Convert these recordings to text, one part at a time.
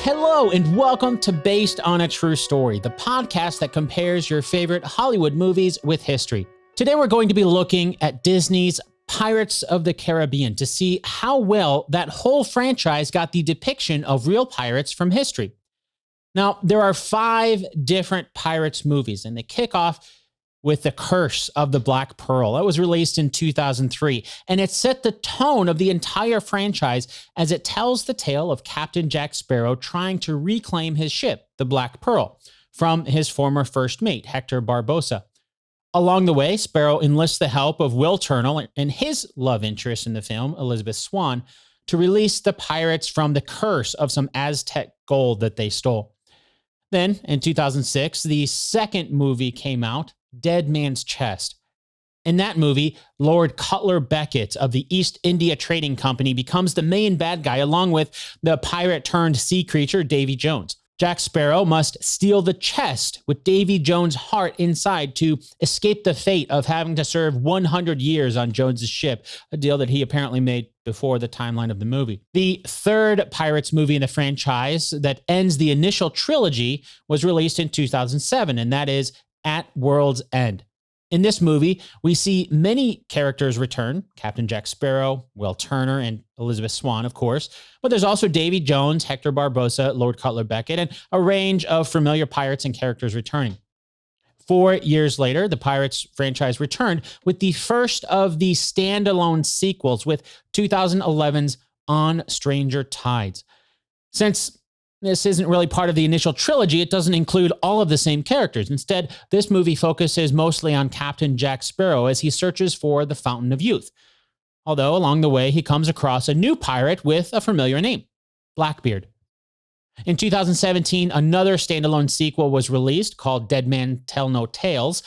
Hello, and welcome to Based on a True Story, the podcast that compares your favorite Hollywood movies with history. Today, we're going to be looking at Disney's Pirates of the Caribbean to see how well that whole franchise got the depiction of real pirates from history. Now, there are 5 different Pirates movies, and they kick off with The Curse of the Black Pearl. That was released in 2003, and it set the tone of the entire franchise as it tells the tale of Captain Jack Sparrow trying to reclaim his ship, the Black Pearl, from his former first mate, Hector Barbossa. Along the way, Sparrow enlists the help of Will Turner and his love interest in the film, Elizabeth Swann, to release the pirates from the curse of some Aztec gold that they stole. Then, in 2006, the second movie came out, Dead Man's Chest. In that movie, Lord Cutler Beckett of the East India Trading Company becomes the main bad guy along with the pirate-turned-sea creature Davy Jones. Jack Sparrow must steal the chest with Davy Jones' heart inside to escape the fate of having to serve 100 years on Jones's ship, a deal that he apparently made before the timeline of the movie. The third Pirates movie in the franchise that ends the initial trilogy was released in 2007, and that is At World's End. In this movie, we see many characters return, Captain Jack Sparrow, Will Turner, and Elizabeth Swann, of course, but there's also Davy Jones, Hector Barbossa, Lord Cutler Beckett, and a range of familiar pirates and characters returning. 4 years later, the Pirates franchise returned with the first of the standalone sequels with 2011's On Stranger Tides. Since this isn't really part of the initial trilogy, it doesn't include all of the same characters. Instead, this movie focuses mostly on Captain Jack Sparrow as he searches for the Fountain of Youth. Although along the way, he comes across a new pirate with a familiar name, Blackbeard. In 2017, another standalone sequel was released called Dead Man Tell No Tales.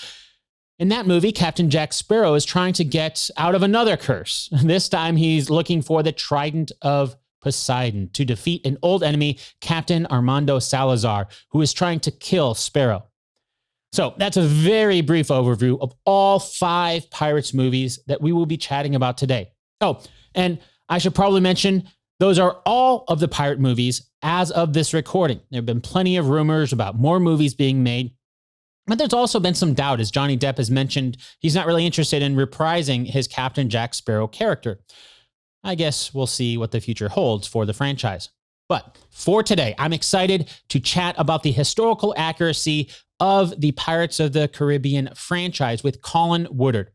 In that movie, Captain Jack Sparrow is trying to get out of another curse. This time, he's looking for the Trident of Poseidon to defeat an old enemy, Captain Armando Salazar, who is trying to kill Sparrow. So that's a very brief overview of all 5 Pirates movies that we will be chatting about today. Oh, and I should probably mention, those are all of the pirate movies as of this recording. There have been plenty of rumors about more movies being made, but there's also been some doubt, as Johnny Depp has mentioned, he's not really interested in reprising his Captain Jack Sparrow character. I guess we'll see what the future holds for the franchise. But for today, I'm excited to chat about the historical accuracy of the Pirates of the Caribbean franchise with Colin Woodard.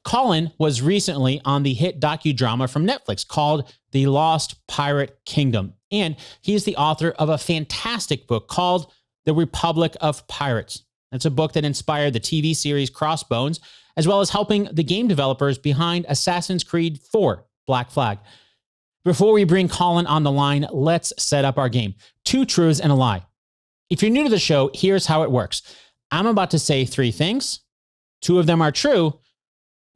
Colin was recently on the hit docudrama from Netflix called The Lost Pirate Kingdom, and he is the author of a fantastic book called The Republic of Pirates. It's a book that inspired the TV series Crossbones, as well as helping the game developers behind Assassin's Creed 4. Black Flag. Before we bring Colin on the line, let's set up our game. 2 truths and a lie. If you're new to the show, here's how it works. I'm about to say 3 things. 2 of them are true.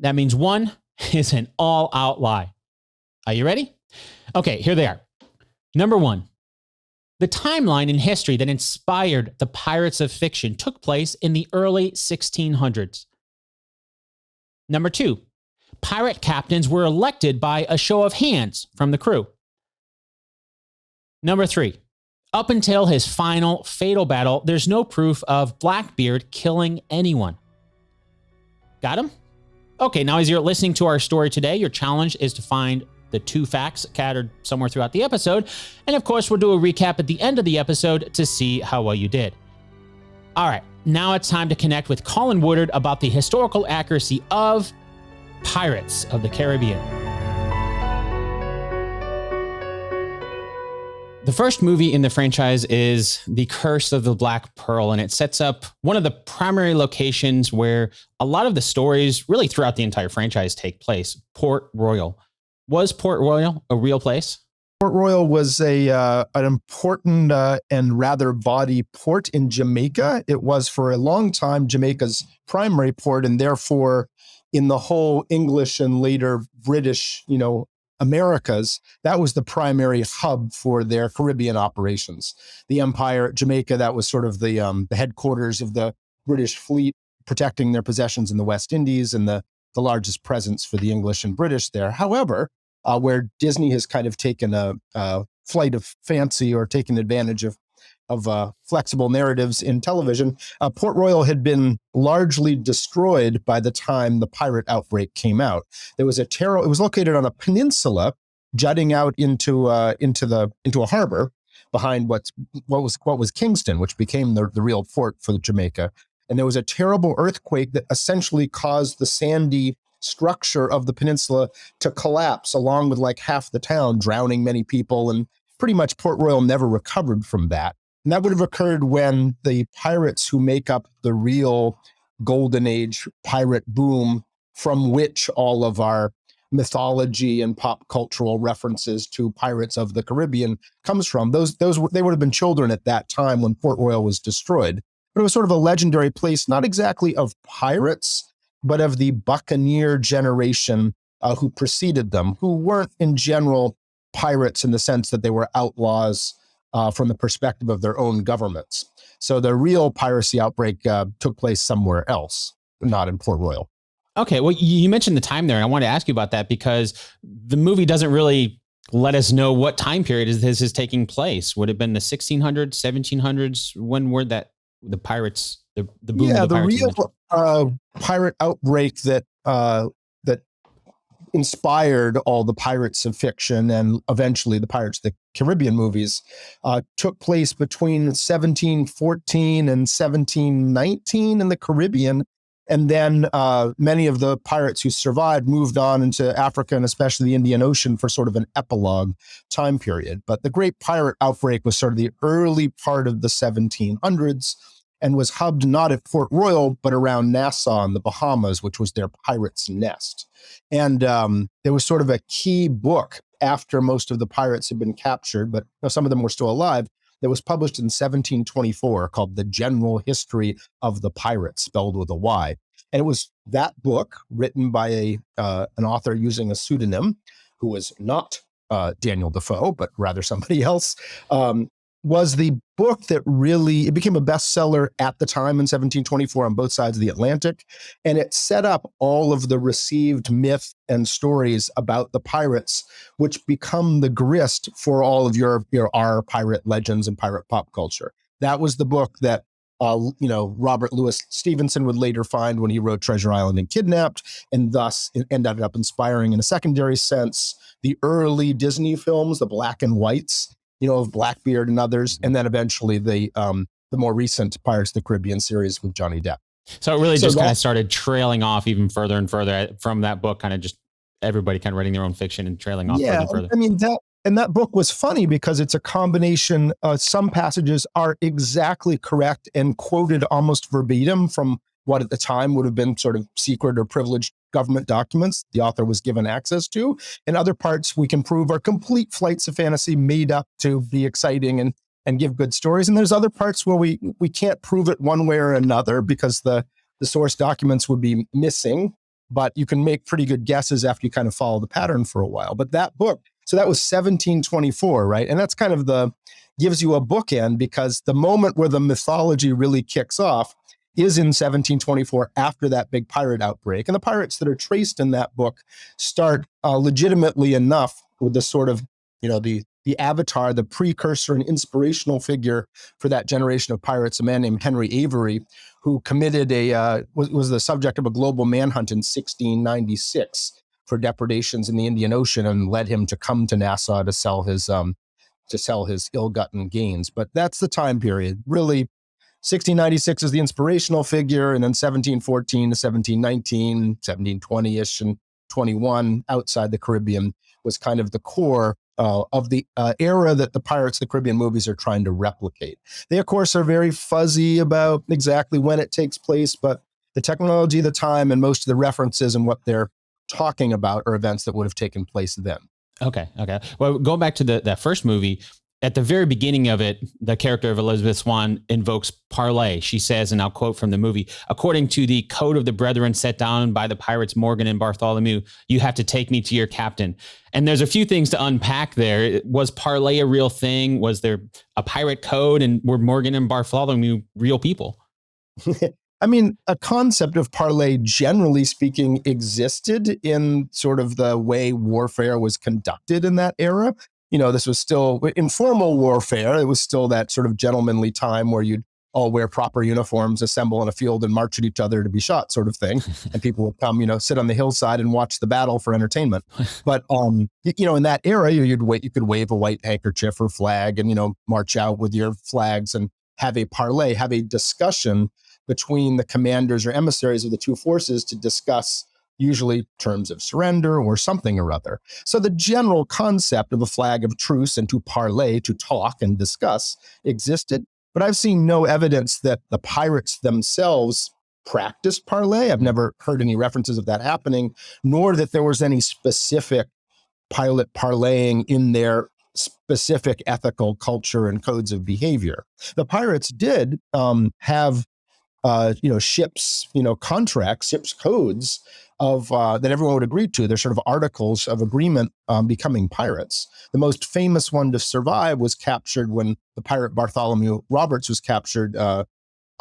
That means 1 is an all-out lie. Are you ready? Okay, here they are. Number 1. The timeline in history that inspired the pirates of fiction took place in the early 1600s. Number 2. Pirate captains were elected by a show of hands from the crew. Number 3, up until his final fatal battle, there's no proof of Blackbeard killing anyone. Got him? Okay, now as you're listening to our story today, your challenge is to find the 2 facts scattered somewhere throughout the episode. And of course, we'll do a recap at the end of the episode to see how well you did. All right, now it's time to connect with Colin Woodard about the historical accuracy of Pirates of the Caribbean. The first movie in the franchise is The Curse of the Black Pearl, and it sets up one of the primary locations where a lot of the stories really throughout the entire franchise take place, Port Royal. Was Port Royal a real place? Port Royal was an important and rather bawdy port in Jamaica. It was for a long time Jamaica's primary port, and therefore in the whole English and later British, Americas, that was the primary hub for their Caribbean operations. The Empire at Jamaica, that was sort of the headquarters of the British fleet, protecting their possessions in the West Indies and the largest presence for the English and British there. However, where Disney has kind of taken a flight of fancy or taking advantage of flexible narratives in television. Port Royal had been largely destroyed by the time the pirate outbreak came out. There was it was located on a peninsula jutting out into a harbor behind what was Kingston, which became the real port for Jamaica. And there was a terrible earthquake that essentially caused the sandy structure of the peninsula to collapse along with like half the town, drowning many people. And pretty much Port Royal never recovered from that. And that would have occurred when the pirates who make up the real golden age pirate boom, from which all of our mythology and pop cultural references to pirates of the Caribbean comes from, they would have been children at that time when Port Royal was destroyed. But it was sort of a legendary place, not exactly of pirates, but of the buccaneer generation who preceded them, who weren't in general pirates in the sense that they were outlaws from the perspective of their own governments. So the real piracy outbreak took place somewhere else, not in Port Royal. Okay, well, you mentioned the time there, and I wanted to ask you about that because the movie doesn't really let us know what time period this is taking place. Would it have been the 1600s, 1700s? When were the pirates, the boom of the pirates? Yeah, the real pirate outbreak that inspired all the pirates of fiction and eventually the Pirates of the Caribbean movies took place between 1714 and 1719 in the Caribbean. And then many of the pirates who survived moved on into Africa and especially the Indian Ocean for sort of an epilogue time period. But the Great Pirate Outbreak was sort of the early part of the 1700s and was hubbed not at Port Royal, but around Nassau in the Bahamas, which was their pirate's nest. And there was sort of a key book after most of the pirates had been captured, but some of them were still alive, that was published in 1724 called The General History of the Pirates, spelled with a Y. And it was that book written by an author using a pseudonym who was not Daniel Defoe, but rather somebody else, was the book that it became a bestseller at the time in 1724 on both sides of the Atlantic. And it set up all of the received myth and stories about the pirates, which become the grist for all of our pirate legends and pirate pop culture. That was the book that Robert Louis Stevenson would later find when he wrote Treasure Island and Kidnapped, and thus it ended up inspiring in a secondary sense the early Disney films, the black and whites, of Blackbeard and others, and then eventually the more recent Pirates of the Caribbean series with Johnny Depp. So it really just kind of started trailing off even further and further from that book, kind of just everybody kind of writing their own fiction and trailing off further and further. I mean, that book was funny because it's a combination. Some passages are exactly correct and quoted almost verbatim from what at the time would have been sort of secret or privileged government documents the author was given access to. And other parts we can prove are complete flights of fantasy made up to be exciting and give good stories. And there's other parts where we can't prove it one way or another because the source documents would be missing, but you can make pretty good guesses after you kind of follow the pattern for a while. But that book, so that was 1724, right? And that's kind of gives you a bookend because the moment where the mythology really kicks off is in 1724 after that big pirate outbreak. And the pirates that are traced in that book start legitimately enough with the sort of, the avatar, the precursor and inspirational figure for that generation of pirates, a man named Henry Avery, who committed was the subject of a global manhunt in 1696 for depredations in the Indian Ocean and led him to come to Nassau to sell his ill-gotten gains. But that's the time period. Really, 1696 is the inspirational figure, and then 1714 to 1719, 1720-ish, and 21 outside the Caribbean was kind of the core of the era that the Pirates of the Caribbean movies are trying to replicate. They, of course, are very fuzzy about exactly when it takes place, but the technology of the time and most of the references and what they're talking about are events that would have taken place then. Okay. Well, going back to that first movie, at the very beginning of it, the character of Elizabeth Swann invokes parlay. She says, and I'll quote from the movie, "According to the code of the brethren set down by the pirates Morgan and Bartholomew, you have to take me to your captain." And there's a few things to unpack there. Was parlay a real thing? Was there a pirate code? And were Morgan and Bartholomew real people? I mean, a concept of parlay, generally speaking, existed in sort of the way warfare was conducted in that era. this was still informal warfare. It was still that sort of gentlemanly time where you'd all wear proper uniforms, assemble in a field and march at each other to be shot sort of thing. And people would come, sit on the hillside and watch the battle for entertainment. But, in that era, you could wave a white handkerchief or flag and, march out with your flags and have a parley, have a discussion between the commanders or emissaries of the two forces to discuss usually terms of surrender or something or other. So the general concept of a flag of truce and to parley, to talk and discuss, existed. But I've seen no evidence that the pirates themselves practiced parley. I've never heard any references of that happening, nor that there was any specific pilot parleying in their specific ethical culture and codes of behavior. The pirates did have ships, contracts, ships codes of that everyone would agree to. They're sort of articles of agreement becoming pirates. The most famous one to survive was captured when the pirate Bartholomew Roberts was captured a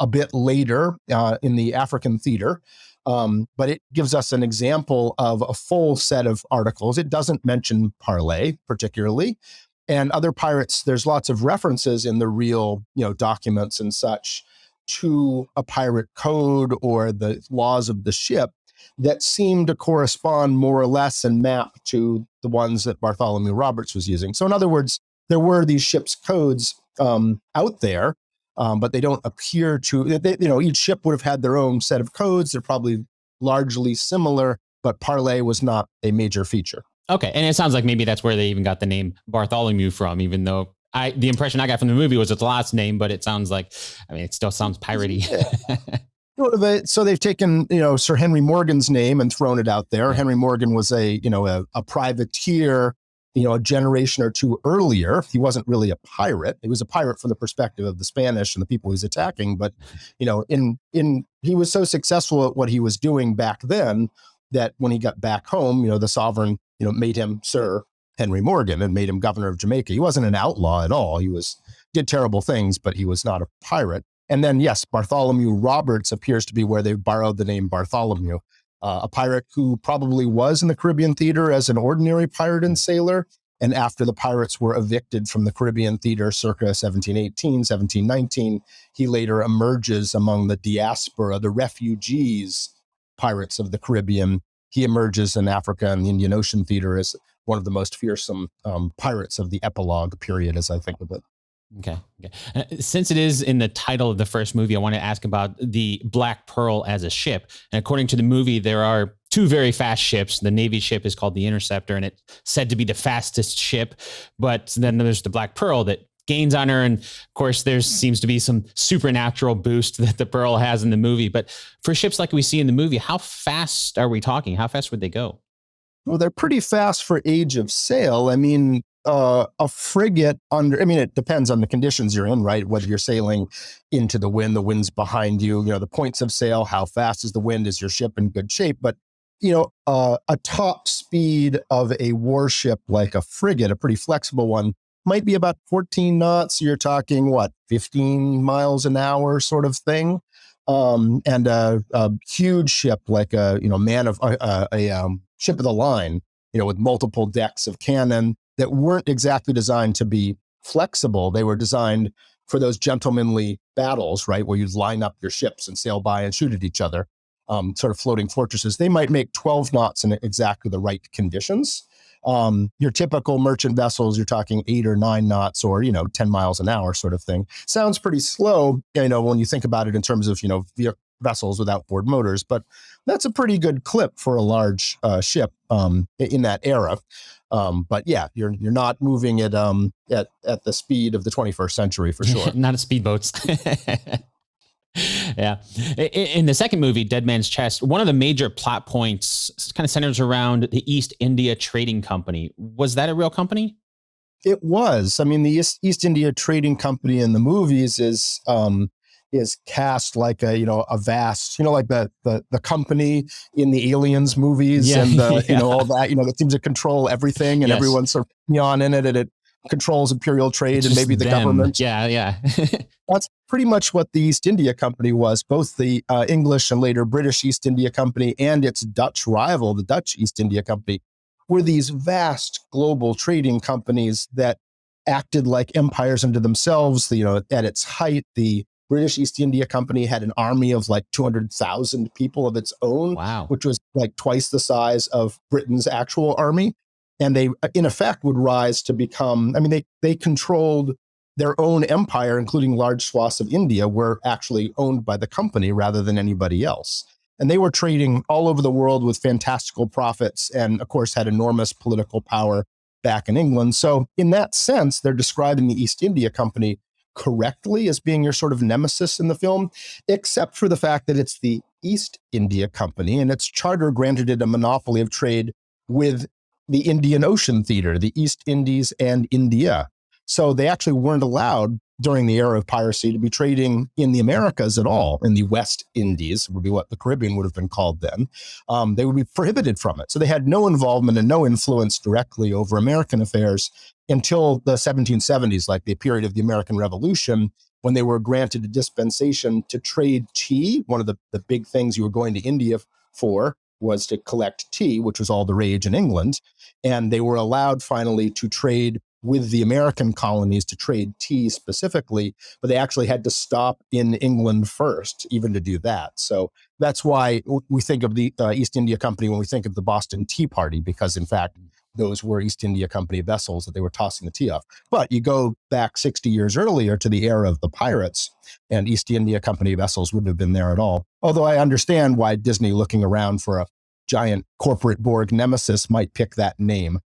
bit later in the African theater. But it gives us an example of a full set of articles. It doesn't mention parley particularly. And other pirates, there's lots of references in the real, documents and such to a pirate code or the laws of the ship that seem to correspond more or less and map to the ones that Bartholomew Roberts was using. So in other words, there were these ship's codes out there, but they don't appear to, each ship would have had their own set of codes. They're probably largely similar, but parley was not a major feature. Okay. And it sounds like maybe that's where they even got the name Bartholomew from, even though the impression I got from the movie was its last name, but it sounds like, it still sounds piratey. Yeah. So they've taken, Sir Henry Morgan's name and thrown it out there. Henry Morgan was a privateer, a generation or two earlier. He wasn't really a pirate. He was a pirate from the perspective of the Spanish and the people he was attacking. But, he was so successful at what he was doing back then that when he got back home, the sovereign, made him Sir Henry Morgan and made him governor of Jamaica. He wasn't an outlaw at all. He did terrible things, but he was not a pirate. And then, yes, Bartholomew Roberts appears to be where they borrowed the name Bartholomew, a pirate who probably was in the Caribbean theater as an ordinary pirate and sailor. And after the pirates were evicted from the Caribbean theater circa 1718, 1719, he later emerges among the diaspora, the refugees, pirates of the Caribbean. He emerges in Africa and the Indian Ocean theater as one of the most fearsome pirates of the epilogue period, as I think of it. Okay. Since it is in the title of the first movie, I want to ask about the Black Pearl as a ship. And according to the movie, there are two very fast ships. The Navy ship is called the Interceptor, and it's said to be the fastest ship. But then there's the Black Pearl that gains on her. And of course, there seems to be some supernatural boost that the Pearl has in the movie. But for ships like we see in the movie, how fast are we talking? How fast would they go? Well, they're pretty fast for age of sail. A frigate it depends on the conditions you're in, right? Whether you're sailing into the wind's behind you, the points of sail, how fast is the wind, is your ship in good shape? But, a top speed of a warship like a frigate, a pretty flexible one, might be about 14 knots. You're talking 15 miles an hour sort of thing. And a huge ship like a ship of the line, with multiple decks of cannon that weren't exactly designed to be flexible. They were designed for those gentlemanly battles, right, where you'd line up your ships and sail by and shoot at each other, sort of floating fortresses. They might make 12 knots in exactly the right conditions. Your typical merchant vessels, you're talking 8 or 9 knots or, 10 miles an hour sort of thing. Sounds pretty slow, when you think about it in terms of, vessels with outboard motors, but that's a pretty good clip for a large ship in that era. But yeah, you're not moving at the speed of the 21st century for sure. Not at speedboats. Yeah. In the second movie, Dead Man's Chest, one of the major plot points kind of centers around the East India Trading Company. Was that a real company? It was. The East India Trading Company in the movies is cast like a vast, like the company in the Aliens movies and all that, that seems to control everything and everyone's sort of neon in it, and it controls imperial trade and maybe the government. Yeah. That's pretty much what the East India Company was, both the English and later British East India Company and its Dutch rival, the Dutch East India Company. were these vast global trading companies that acted like empires unto themselves. At its height, the British East India Company had an army of like 200,000 people of its own, Wow. which was like twice the size of Britain's actual army. And they, in effect, would rise to become, they controlled their own empire, including large swaths of India, were actually owned by the company rather than anybody else. And they were trading all over the world with fantastical profits and, of course, had enormous political power back in England. So in that sense, they're describing the East India Company correctly as being your sort of nemesis in the film, except for the fact that it's the East India Company and its charter granted it a monopoly of trade with the Indian Ocean Theater, the East Indies and India. So they actually weren't allowed during the era of piracy to be trading in the Americas at all. In the West Indies would be what the Caribbean would have been called then. They would be prohibited from it. So they had no involvement and no influence directly over American affairs until the 1770s, like the period of the American Revolution, when they were granted a dispensation to trade tea. One of the big things you were going to India for was to collect tea, which was all the rage in England. And they were allowed finally to trade with the American colonies, to trade tea specifically, but they actually had to stop in England first, even to do that. So that's why we think of the East India Company when we think of the Boston Tea Party, because in fact, those were East India Company vessels that they were tossing the tea off. But you go back 60 years earlier to the era of the pirates, and East India Company vessels wouldn't have been there at all. Although I understand why Disney, looking around for a giant corporate Borg nemesis, might pick that name.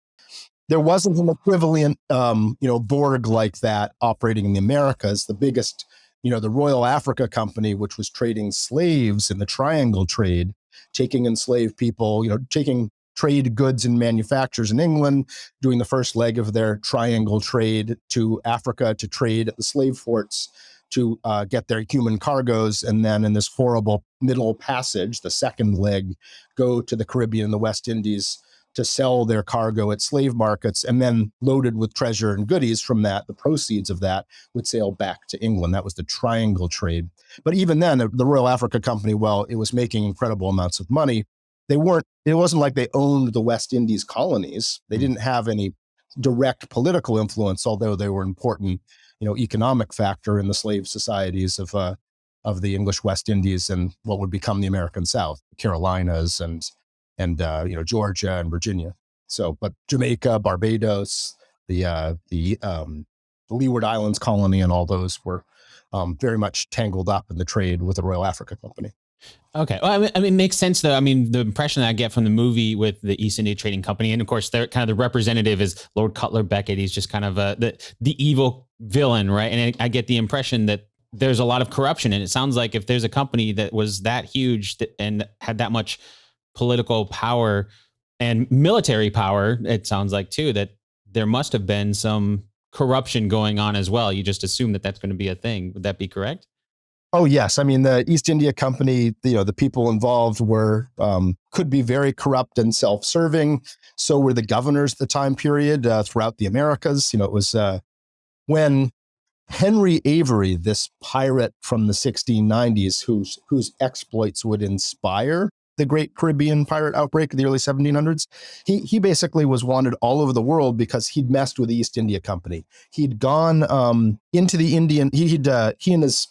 There wasn't an equivalent, Borg like that operating in the Americas. The biggest, the Royal Africa Company, which was trading slaves in the triangle trade, taking enslaved people, taking trade goods and manufactures in England, doing the first leg of their triangle trade to Africa to trade at the slave forts to get their human cargoes. And then in this horrible middle passage, the second leg, go to the Caribbean and the West Indies to sell their cargo at slave markets, and then loaded with treasure and goodies from that, the proceeds of that would sail back to England. That was the triangle trade. But even then, the Royal Africa Company, well, it was making incredible amounts of money. It wasn't like they owned the West Indies colonies. They didn't have any direct political influence, although they were important, economic factor in the slave societies of the English West Indies and what would become the American South, the Carolinas and Georgia and Virginia. So, but Jamaica, Barbados, the Leeward Islands colony, and all those were very much tangled up in the trade with the Royal Africa Company. Okay. Well, I mean, it makes sense though. I mean, the impression that I get from the movie with the East India Trading Company, and of course, they're kind of the representative is Lord Cutler Beckett. He's just kind of the evil villain, right? And I get the impression that there's a lot of corruption, and it sounds like if there's a company that was that huge and had that much political power and military power, it sounds like too, that there must have been some corruption going on as well. You just assume that that's going to be a thing. Would that be correct? Oh, yes. I mean, the East India Company, the people involved were, could be very corrupt and self-serving. So were the governors at the time period throughout the Americas. It was when Henry Avery, this pirate from the 1690s, whose exploits would inspire the Great Caribbean pirate outbreak of the early 1700s, he basically was wanted all over the world because he'd messed with the East India Company. He'd gone into the Indian. He and his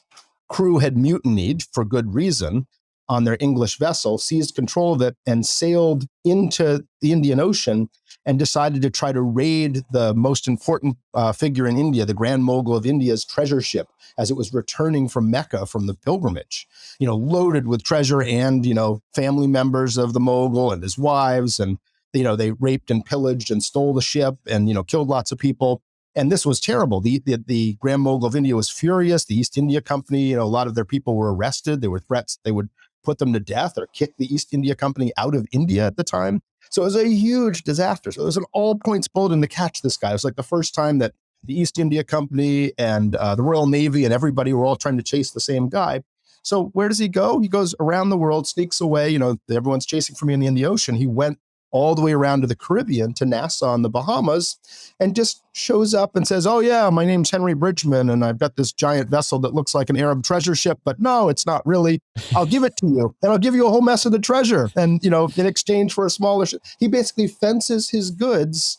crew had mutinied for good reason on their English vessel, seized control of it, and sailed into the Indian Ocean and decided to try to raid the most important figure in India, the Grand Mogul of India's treasure ship, as it was returning from Mecca from the pilgrimage, loaded with treasure and, family members of the Mogul and his wives. And, they raped and pillaged and stole the ship and, killed lots of people. And this was terrible. The Grand Mogul of India was furious. The East India Company, a lot of their people were arrested. There were threats they would put them to death or kick the East India Company out of India at the time. So it was a huge disaster. So it was an all points bulletin to catch this guy. It was like the first time that the East India Company and the Royal Navy and everybody were all trying to chase the same guy. So where does he go? He goes around the world, sneaks away. Everyone's chasing for me in the Ocean. He went all the way around to the Caribbean, to Nassau in the Bahamas, and just shows up and says, oh yeah, my name's Henry Bridgman, and I've got this giant vessel that looks like an Arab treasure ship, but no, it's not really. I'll give it to you, and I'll give you a whole mess of the treasure. And, in exchange for a smaller ship, he basically fences his goods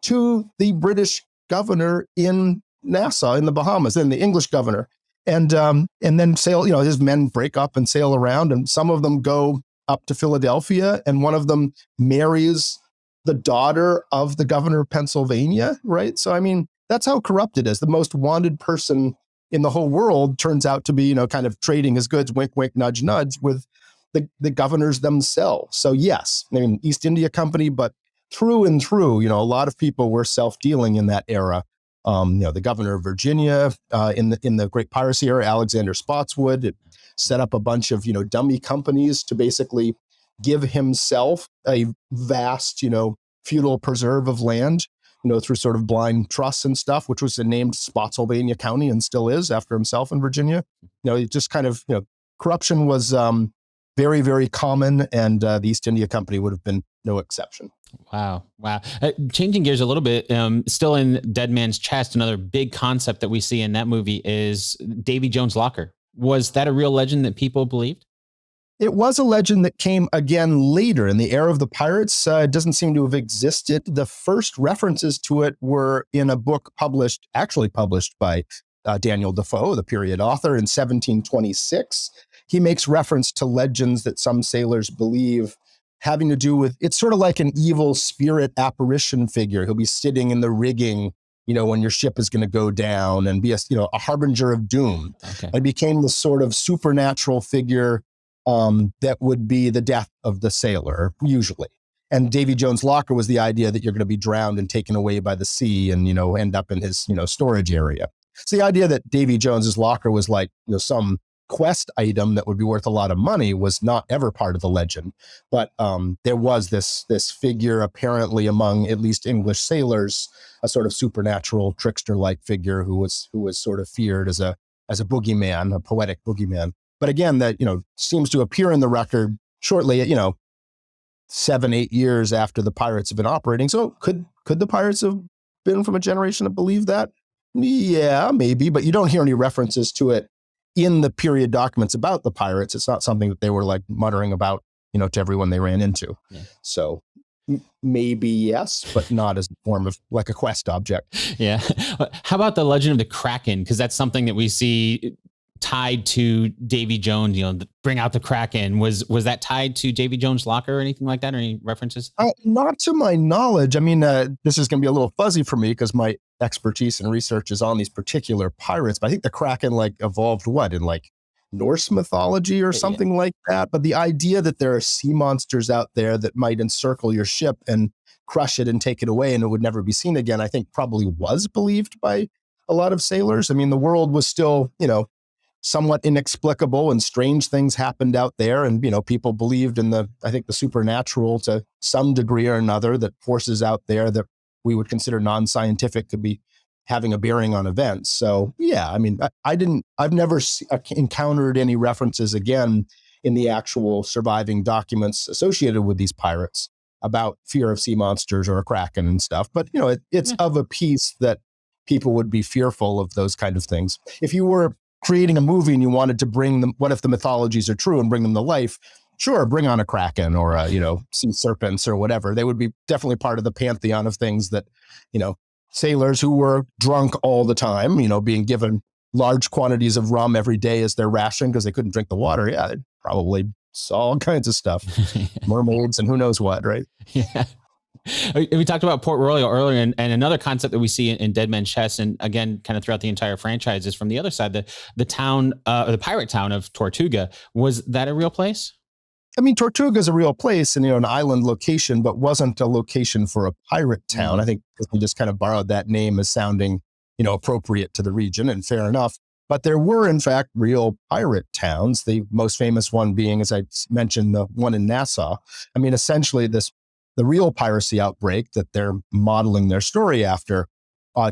to the British governor in Nassau in the Bahamas, and the English governor. And then sail, his men break up and sail around, and some of them go up to Philadelphia, and one of them marries the daughter of the governor of Pennsylvania, right? So, I mean, that's how corrupt it is. The most wanted person in the whole world turns out to be, kind of trading his goods, wink, wink, nudge, nudge, with the governors themselves. So yes, I mean, East India Company, but through and through, a lot of people were self-dealing in that era. The governor of Virginia in the Great Piracy era, Alexander Spotswood, set up a bunch of dummy companies to basically give himself a vast feudal preserve of land, through sort of blind trusts and stuff, which was named Spotsylvania County and still is after himself in Virginia. It just kind of corruption was very, very common, and the East India Company would have been no exception. Wow. Changing gears a little bit, still in Dead Man's Chest, another big concept that we see in that movie is Davy Jones' locker. Was that a real legend that people believed? It was a legend that came again later in the era of the pirates. It doesn't seem to have existed. The first references to it were in a book published by Daniel Defoe, the period author, in 1726. He makes reference to legends that some sailors believe having to do with, it's sort of like an evil spirit apparition figure. He'll be sitting in the rigging, when your ship is going to go down, and be a harbinger of doom. Okay. It became the sort of supernatural figure that would be the death of the sailor, usually. And Davy Jones' locker was the idea that you're going to be drowned and taken away by the sea and, end up in his, storage area. So the idea that Davy Jones's locker was like, some quest item that would be worth a lot of money was not ever part of the legend. But there was this figure apparently among at least English sailors, a sort of supernatural trickster-like figure who was sort of feared as a boogeyman, a poetic boogeyman. But again, that, seems to appear in the record shortly, 7-8 years after the pirates have been operating. So could the pirates have been from a generation that believed that? Yeah, maybe, but you don't hear any references to it in the period documents about the pirates. It's not something that they were like muttering about, to everyone they ran into. Yeah. So maybe yes, but not as a form of like a quest object. Yeah. How about the legend of the Kraken? Because that's something that we see tied to Davy Jones, bring out the Kraken. Was that tied to Davy Jones' locker or anything like that, or any references? Not to my knowledge. I mean, this is going to be a little fuzzy for me because my expertise and research is on these particular pirates, but I think the Kraken evolved in Norse mythology or something like that. But the idea that there are sea monsters out there that might encircle your ship and crush it and take it away and it would never be seen again, I think probably was believed by a lot of sailors. I mean, the world was still, somewhat inexplicable, and strange things happened out there. And, people believed in the supernatural to some degree or another, that forces out there that we would consider non-scientific could be having a bearing on events. So yeah, I mean, I've never encountered any references again in the actual surviving documents associated with these pirates about fear of sea monsters or a Kraken and stuff. But, it's of a piece that people would be fearful of those kind of things. If you were creating a movie and you wanted to bring them, what if the mythologies are true and bring them to life? Sure, bring on a Kraken or sea serpents or whatever. They would be definitely part of the pantheon of things that, sailors who were drunk all the time, being given large quantities of rum every day as their ration because they couldn't drink the water. Yeah, they probably saw all kinds of stuff, mermaids and who knows what, right? Yeah. We talked about Port Royal earlier, and another concept that we see in Dead Man's Chest, and again, kind of throughout the entire franchise, is from the other side, the town, the pirate town of Tortuga. Was that a real place? I mean, Tortuga is a real place and, an island location, but wasn't a location for a pirate town. Mm-hmm. I think we just kind of borrowed that name as sounding, appropriate to the region, and fair enough. But there were, in fact, real pirate towns, the most famous one being, as I mentioned, the one in Nassau. I mean, essentially, the real piracy outbreak that they're modeling their story after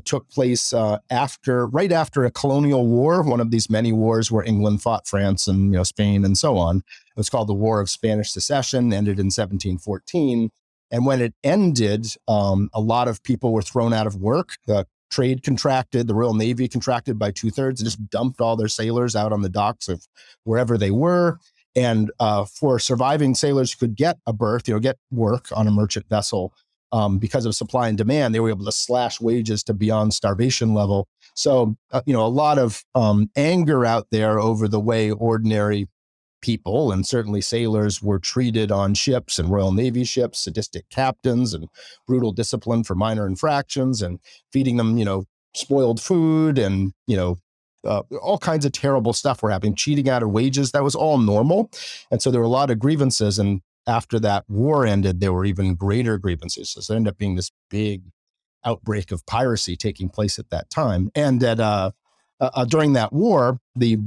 took place right after a colonial war, one of these many wars where England fought France and Spain and so on. It was called the War of Spanish Succession, ended in 1714. And when it ended, a lot of people were thrown out of work. Trade contracted, the Royal Navy contracted by 2/3, and just dumped all their sailors out on the docks of wherever they were. And for surviving sailors who could get a berth, get work on a merchant vessel, because of supply and demand, they were able to slash wages to beyond starvation level. So, a lot of anger out there over the way ordinary people, and certainly sailors, were treated on ships and Royal Navy ships, sadistic captains and brutal discipline for minor infractions, and feeding them, spoiled food, and, all kinds of terrible stuff were happening, cheating out of wages. That was all normal. And so there were a lot of grievances. And after that war ended, there were even greater grievances. So it ended up being this big outbreak of piracy taking place at that time. And during that war, the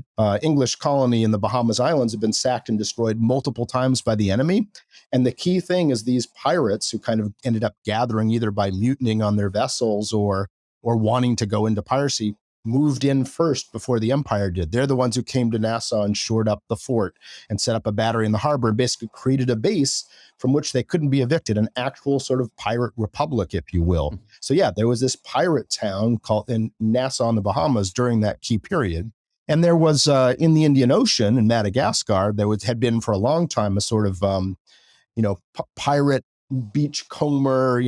English colony in the Bahamas Islands had been sacked and destroyed multiple times by the enemy. And the key thing is these pirates, who kind of ended up gathering either by mutinying on their vessels or wanting to go into piracy, moved in first before the empire did. They're the ones who came to Nassau and shored up the fort and set up a battery in the harbor, and basically created a base from which they couldn't be evicted, an actual sort of pirate republic, if you will. So yeah, there was this pirate town called in Nassau in the Bahamas during that key period. And there was in the Indian Ocean in Madagascar, had been for a long time a sort of pirate beachcomber,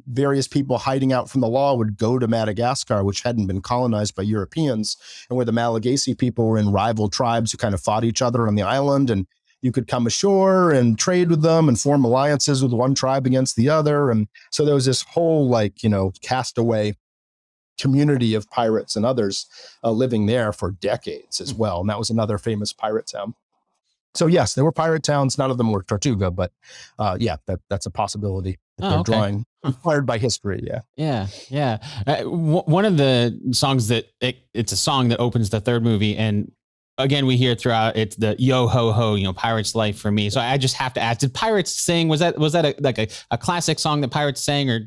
various people hiding out from the law would go to Madagascar, which hadn't been colonized by Europeans, and where the Malagasy people were in rival tribes who kind of fought each other on the island. And you could come ashore and trade with them and form alliances with one tribe against the other. And so there was this whole castaway community of pirates and others living there for decades as well. And that was another famous pirate town. So yes, there were pirate towns. None of them were Tortuga, but that's a possibility that they're drawing inspired by history. Yeah. One of the songs it's a song that opens the third movie, and again we hear throughout it's the yo ho ho, pirate's life for me. So I just have to ask: did pirates sing? Was that a classic song that pirates sang, or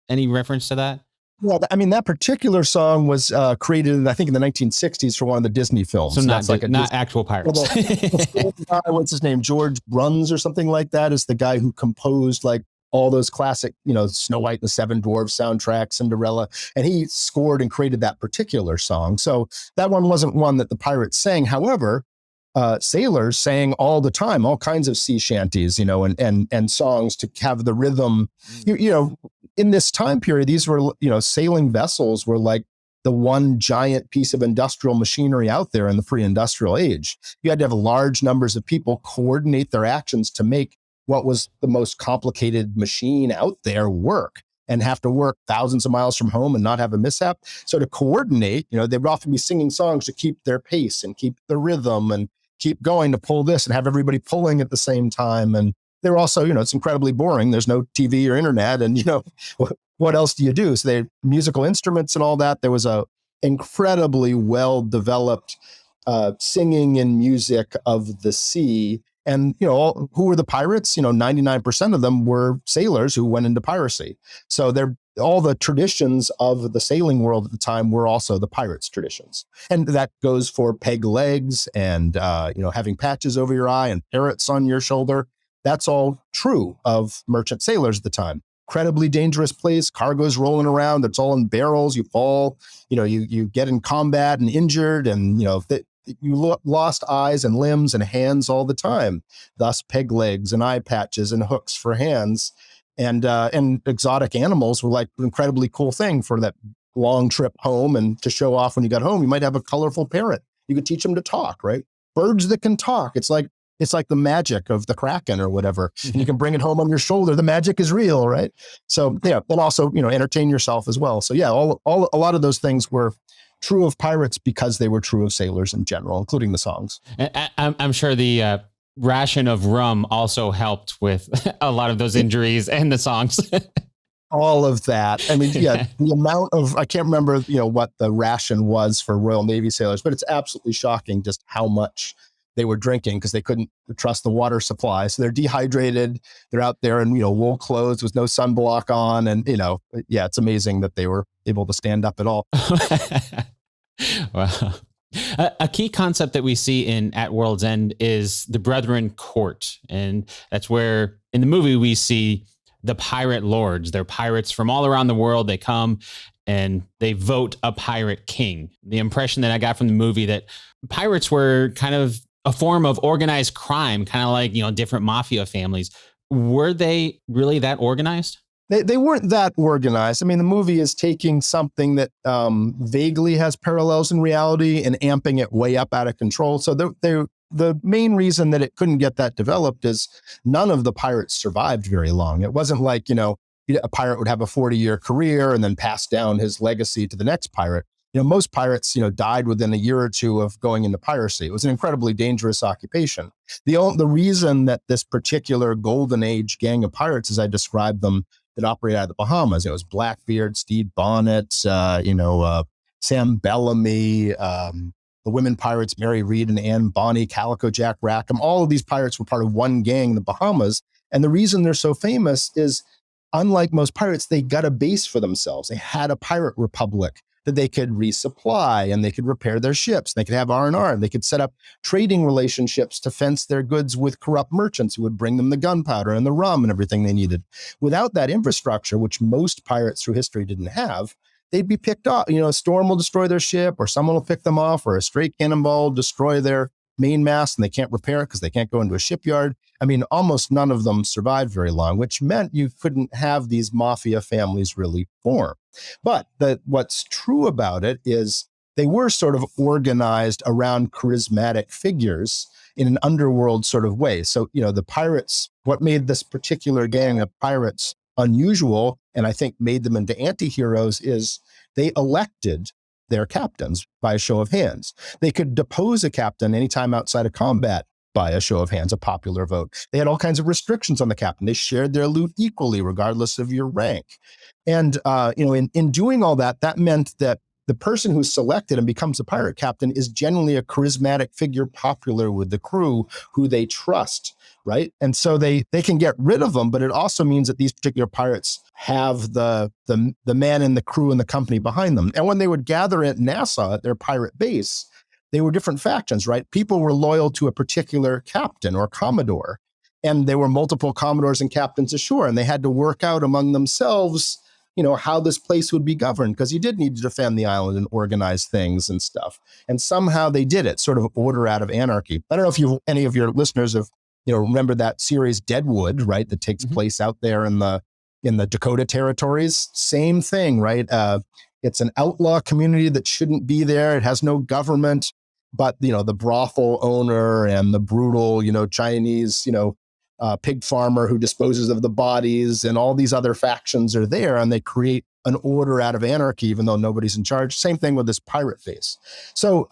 any reference to that? Well, I mean, that particular song was created, I think, in the 1960s for one of the Disney films. So not actual pirates. What's his name? George Bruns or something like that is the guy who composed all those classic, Snow White and the Seven Dwarfs soundtrack, Cinderella, and he scored and created that particular song. So that one wasn't one that the pirates sang. However, sailors sang all the time, all kinds of sea shanties, and songs to have the rhythm. In this time period, these were, sailing vessels were like the one giant piece of industrial machinery out there in the pre-industrial age. You had to have large numbers of people coordinate their actions to make what was the most complicated machine out there work, and have to work thousands of miles from home and not have a mishap. So to coordinate, they would often be singing songs to keep their pace and keep the rhythm and keep going to pull this and have everybody pulling at the same time. And they're also, it's incredibly boring. There's no TV or internet, and, what else do you do? So they had musical instruments and all that. There was a incredibly well-developed singing and music of the sea. And, who were the pirates? 99% of them were sailors who went into piracy. So all the traditions of the sailing world at the time were also the pirates' traditions. And that goes for peg legs and, having patches over your eye and parrots on your shoulder. That's all true of merchant sailors at the time. Incredibly dangerous place. Cargo's rolling around. It's all in barrels. You fall, you get in combat and injured, and, you lost eyes and limbs and hands all the time. Thus, peg legs and eye patches and hooks for hands. And exotic animals were like an incredibly cool thing for that long trip home, and to show off when you got home. You might have a colorful parrot. You could teach them to talk, right? Birds that can talk. It's like the magic of the Kraken or whatever. And you can bring it home on your shoulder. The magic is real, right? So yeah, and also, entertain yourself as well. So yeah, a lot of those things were true of pirates because they were true of sailors in general, including the songs. I'm sure the ration of rum also helped with a lot of those injuries and the songs. All of that. I mean, yeah, the amount of, I can't remember, what the ration was for Royal Navy sailors, but it's absolutely shocking just how much they were drinking because they couldn't trust the water supply. So they're dehydrated. They're out there in, wool clothes with no sunblock on. And, yeah, it's amazing that they were able to stand up at all. Wow. A key concept that we see in At World's End is the Brethren Court. And that's where in the movie we see the pirate lords. They're pirates from all around the world. They come and they vote a pirate king. The impression that I got from the movie that pirates were kind of a form of organized crime, kind of like, different mafia families. Were they really that organized? They weren't that organized. I mean, the movie is taking something that vaguely has parallels in reality and amping it way up out of control. So the main reason that it couldn't get that developed is none of the pirates survived very long. It wasn't like, a pirate would have a 40-year career and then pass down his legacy to the next pirate. Most pirates, died within a year or two of going into piracy. It was an incredibly dangerous occupation. The reason that this particular golden age gang of pirates, as I described them, that operated out of the Bahamas, it was Blackbeard, Stede Bonnet, Sam Bellamy, the women pirates, Mary Read and Anne Bonny, Calico Jack Rackham. All of these pirates were part of one gang in the Bahamas. And the reason they're so famous is, unlike most pirates, they got a base for themselves. They had a pirate republic that they could resupply, and they could repair their ships. They could have R&R. They could set up trading relationships to fence their goods with corrupt merchants who would bring them the gunpowder and the rum and everything they needed. Without that infrastructure, which most pirates through history didn't have, they'd be picked off. A storm will destroy their ship, or someone will pick them off, or a stray cannonball will destroy their mainmast and they can't repair it because they can't go into a shipyard. I mean, almost none of them survived very long, which meant you couldn't have these mafia families really form. But what's true about it is they were sort of organized around charismatic figures in an underworld sort of way. So, the pirates, what made this particular gang of pirates unusual, and I think made them into anti-heroes, is they elected their captains by a show of hands. They could depose a captain anytime outside of combat by a show of hands, a popular vote. They had all kinds of restrictions on the captain. They shared their loot equally, regardless of your rank. And, in doing all that, that meant that the person who's selected and becomes a pirate captain is generally a charismatic figure, popular with the crew, who they trust, right? And so they can get rid of them, but it also means that these particular pirates have the man and the crew and the company behind them. And when they would gather at Nassau, at their pirate base, they were different factions, right? People were loyal to a particular captain or commodore, and there were multiple commodores and captains ashore, and they had to work out among themselves, how this place would be governed, because you did need to defend the island and organize things and stuff. And somehow they did it, sort of order out of anarchy. I don't know if any of your listeners have, remember that series Deadwood, right? That takes place out there in the Dakota territories. Same thing, right? It's an outlaw community that shouldn't be there. It has no government, but the brothel owner and the brutal, Chinese, pig farmer who disposes of the bodies, and all these other factions are there, and they create an order out of anarchy, even though nobody's in charge. Same thing with this pirate face. So,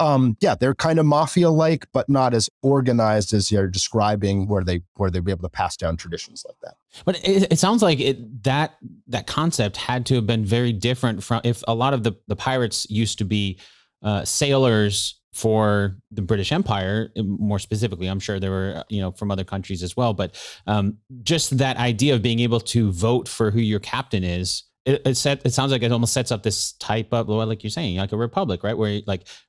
they're kind of mafia-like, but not as organized as you're describing, where they'd be able to pass down traditions like that. But it sounds like that concept had to have been very different from, if a lot of the pirates used to be sailors for the British Empire, more specifically. I'm sure there were, from other countries as well. But just that idea of being able to vote for who your captain is, it sounds like it almost sets up this type of, like you're saying, like a republic, right? Where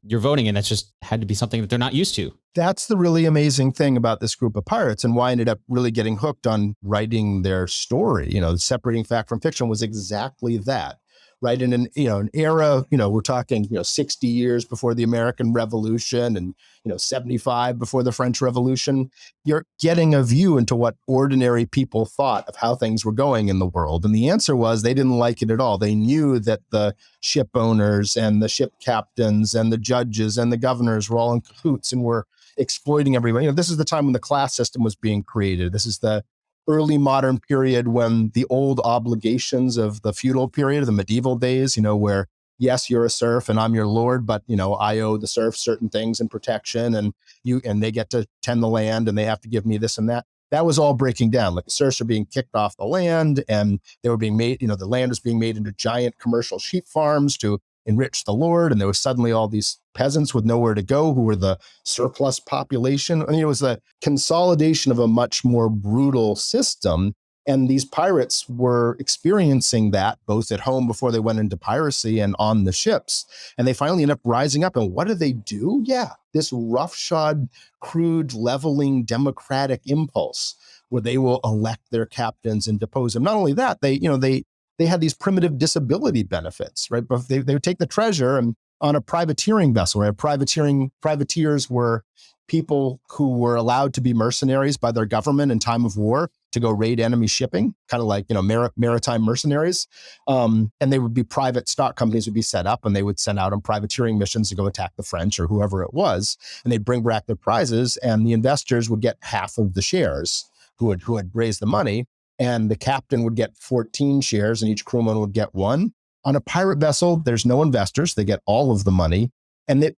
you're voting, and that's just had to be something that they're not used to. That's the really amazing thing about this group of pirates, and why I ended up really getting hooked on writing their story. The separating fact from fiction was exactly that. Right. In an era, we're talking, 60 years before the American Revolution and, 75 before the French Revolution, you're getting a view into what ordinary people thought of how things were going in the world. And the answer was they didn't like it at all. They knew that the ship owners and the ship captains and the judges and the governors were all in cahoots and were exploiting everybody. This is the time when the class system was being created. This is the early modern period when the old obligations of the feudal period, the medieval days, where, yes, you're a serf and I'm your lord, but, I owe the serf certain things and protection, and they get to tend the land and they have to give me this and that. That was all breaking down. Like, the serfs are being kicked off the land, and they were being made, the land was being made into giant commercial sheep farms to enrich the lord. And there was suddenly all these peasants with nowhere to go who were the surplus population. I mean, it was the consolidation of a much more brutal system. And these pirates were experiencing that both at home before they went into piracy and on the ships. And they finally end up rising up. And what do? Yeah, this roughshod, crude, leveling, democratic impulse. where they will elect their captains and depose them. Not only that, they had these primitive disability benefits, right? But they would take the treasure and on a privateering vessel, right? Privateers were people who were allowed to be mercenaries by their government in time of war to go raid enemy shipping, kind of like, maritime mercenaries. And they would be private stock companies would be set up and they would send out on privateering missions to go attack the French or whoever it was. And they'd bring back their prizes and the investors would get half of the shares who had raised the money. And the captain would get 14 shares and each crewman would get one. On a pirate vessel, there's no investors. They get all of the money and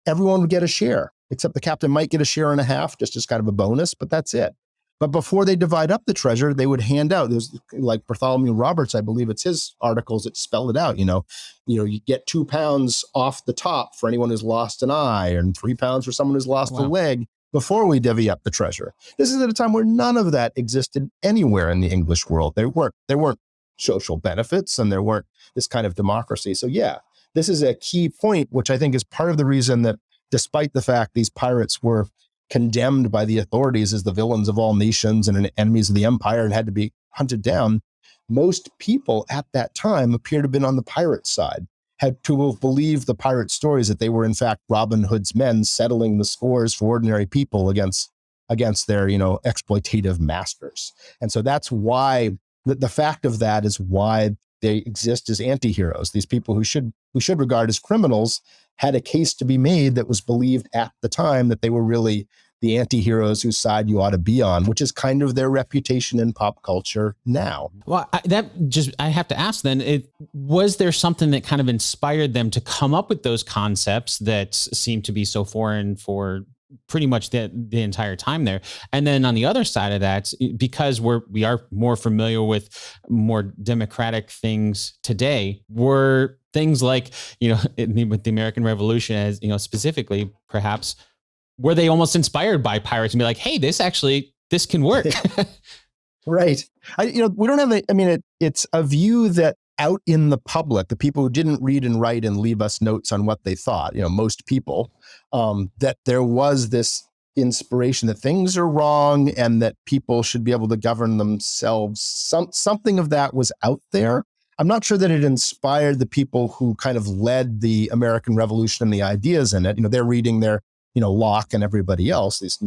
everyone would get a share, except the captain might get a share and a half, just as kind of a bonus, but that's it. But before they divide up the treasure, they would hand out, there's like Bartholomew Roberts, I believe it's his articles that spell it out, you get £2 off the top for anyone who's lost an eye and £3 for someone who's lost a leg before we divvy up the treasure. This is at a time where none of that existed anywhere in the English world. There weren't social benefits and there weren't this kind of democracy. So yeah, this is a key point, which I think is part of the reason that despite the fact these pirates were condemned by the authorities as the villains of all nations and enemies of the empire and had to be hunted down, most people at that time appear to have been on the pirate side, had to have believed the pirate stories that they were in fact Robin Hood's men settling the scores for ordinary people against their, exploitative masters. And so that's why the fact of that is why they exist as anti-heroes. These people who should regard as criminals had a case to be made that was believed at the time that they were really the anti-heroes whose side you ought to be on, which is kind of their reputation in pop culture now. Well, I have to ask then, was there something that kind of inspired them to come up with those concepts that seem to be so foreign for pretty much the entire time there? And then on the other side of that, because we are more familiar with more democratic things today, were things like, with the American Revolution, as specifically perhaps, were they almost inspired by pirates and be like, hey, this can work? Right. We don't have it's a view that out in the public, the people who didn't read and write and leave us notes on what they thought, most people, that there was this inspiration that things are wrong and that people should be able to govern themselves. Something of that was out there. I'm not sure that it inspired the people who kind of led the American Revolution and the ideas in it. They're reading their, Locke and everybody else, these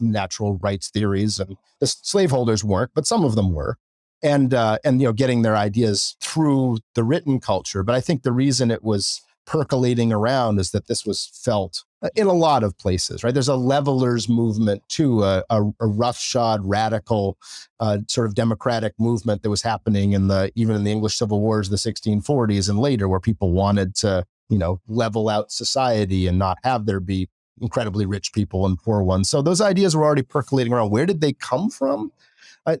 natural rights theories, and the slaveholders weren't, but some of them were. And getting their ideas through the written culture. But I think the reason it was percolating around is that this was felt in a lot of places, right? There's a levelers movement too, a roughshod, radical, sort of democratic movement that was happening even in the English Civil Wars of the 1640s and later, where people wanted to, level out society and not have there be incredibly rich people and poor ones. So those ideas were already percolating around. Where did they come from?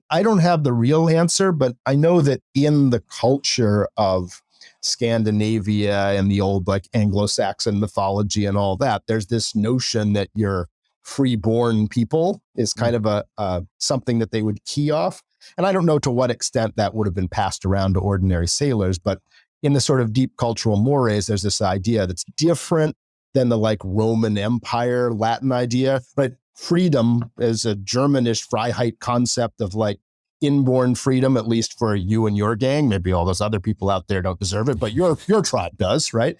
I don't have the real answer, but I know that in the culture of Scandinavia and the old Anglo-Saxon mythology and all that, there's this notion that you're free-born people is kind of a something that they would key off. And I don't know to what extent that would have been passed around to ordinary sailors, but in the sort of deep cultural mores, there's this idea that's different than the Roman Empire Latin idea, but freedom is a Germanish Freiheit concept of inborn freedom, at least for you and your gang. Maybe all those other people out there don't deserve it, but your tribe does, right?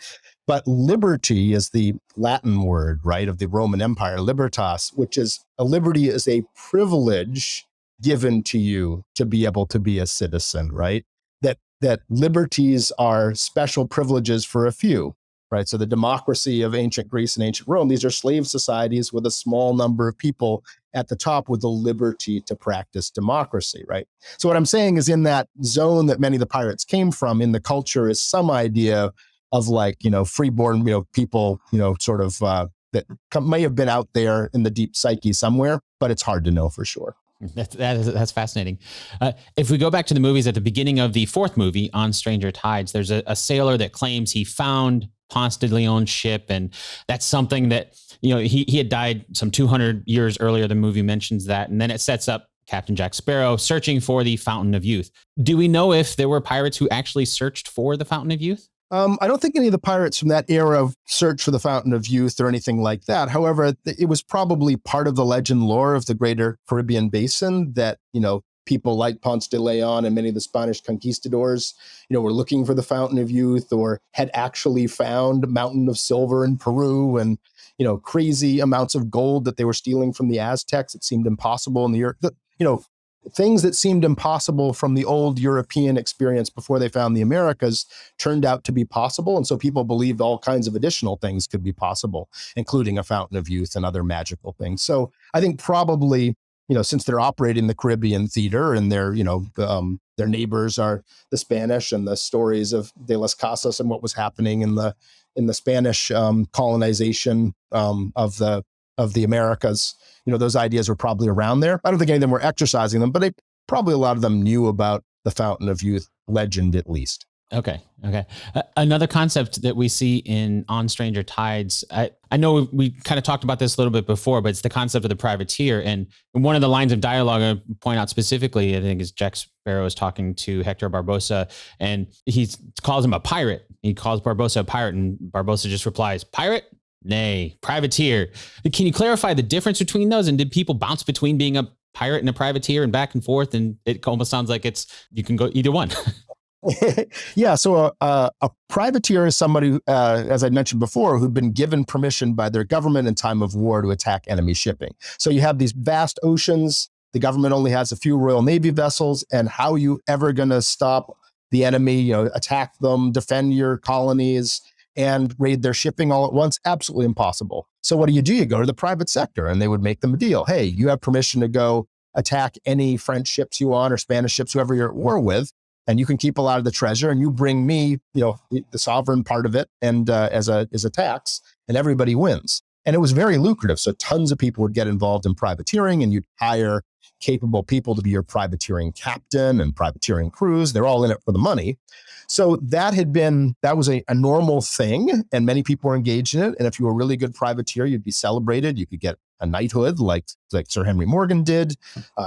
But liberty is the Latin word, right, of the Roman Empire, libertas, which is a liberty is a privilege given to you to be able to be a citizen, right? That liberties are special privileges for a few. Right. So the democracy of ancient Greece and ancient Rome, these are slave societies with a small number of people at the top with the liberty to practice democracy. Right. So what I'm saying is in that zone that many of the pirates came from in the culture is some idea of freeborn, people, sort of that may have been out there in the deep psyche somewhere, but it's hard to know for sure. That's fascinating. If we go back to the movies at the beginning of the fourth movie, On Stranger Tides, there's a sailor that claims he found Ponce de Leon's ship. And that's something that, he had died some 200 years earlier. The movie mentions that. And then it sets up Captain Jack Sparrow searching for the Fountain of Youth. Do we know if there were pirates who actually searched for the Fountain of Youth? I don't think any of the pirates from that era searched for the Fountain of Youth or anything like that. However, it was probably part of the legend lore of the greater Caribbean basin that, people like Ponce de Leon and many of the Spanish conquistadors, were looking for the Fountain of Youth or had actually found a mountain of silver in Peru and, crazy amounts of gold that they were stealing from the Aztecs. It seemed impossible in the earth. Things that seemed impossible from the old European experience before they found the Americas turned out to be possible. And so people believed all kinds of additional things could be possible, including a Fountain of Youth and other magical things. So I think probably, since they're operating the Caribbean theater and their neighbors are the Spanish, and the stories of De las Casas and what was happening in the Spanish colonization of the Americas, those ideas were probably around there. I don't think any of them were exercising them, but probably a lot of them knew about the Fountain of Youth legend at least. Okay. Another concept that we see in On Stranger Tides, I know we kind of talked about this a little bit before, but it's the concept of the privateer. And one of the lines of dialogue I point out specifically, I think, is Jack Sparrow is talking to Hector Barbosa, and he calls him a pirate. He calls Barbosa a pirate, and Barbosa just replies, "Pirate? Nay, privateer." Can you clarify the difference between those? And did people bounce between being a pirate and a privateer and back and forth? And it almost sounds like you can go either one. Yeah. So a privateer is somebody who, as I mentioned before, who'd been given permission by their government in time of war to attack enemy shipping. So you have these vast oceans. The government only has a few Royal Navy vessels. And how are you ever going to stop the enemy, attack them, defend your colonies, and raid their shipping all at once? Absolutely impossible. So what do? You go to the private sector, and they would make them a deal. Hey, you have permission to go attack any French ships you want, or Spanish ships, whoever you're at war with, and you can keep a lot of the treasure, and you bring me, the sovereign part of it, and as a tax, and everybody wins. And it was very lucrative. So tons of people would get involved in privateering, and you'd hire capable people to be your privateering captain and privateering crews. They're all in it for the money. So that was a normal thing, and many people were engaged in it. And if you were a really good privateer, you'd be celebrated. You could get a knighthood like Sir Henry Morgan did.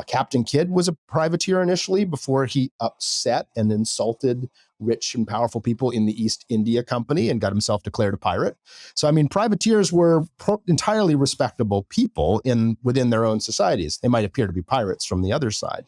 Captain Kidd was a privateer initially before he upset and insulted rich and powerful people in the East India Company and got himself declared a pirate. So, privateers were entirely respectable people within their own societies. They might appear to be pirates from the other side.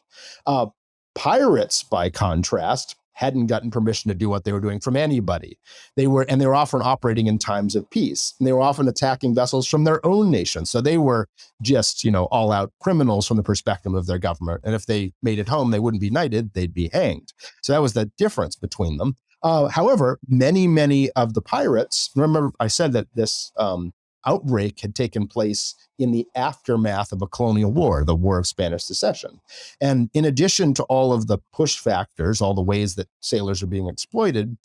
Pirates, by contrast, hadn't gotten permission to do what they were doing from anybody. They were often operating in times of peace. And they were often attacking vessels from their own nation. So they were just, all out criminals from the perspective of their government. And if they made it home, they wouldn't be knighted, they'd be hanged. So that was the difference between them. However, many of the pirates, remember I said that this outbreak had taken place in the aftermath of a colonial war, the War of Spanish Succession. And in addition to all of the push factors, all the ways that sailors are being exploited,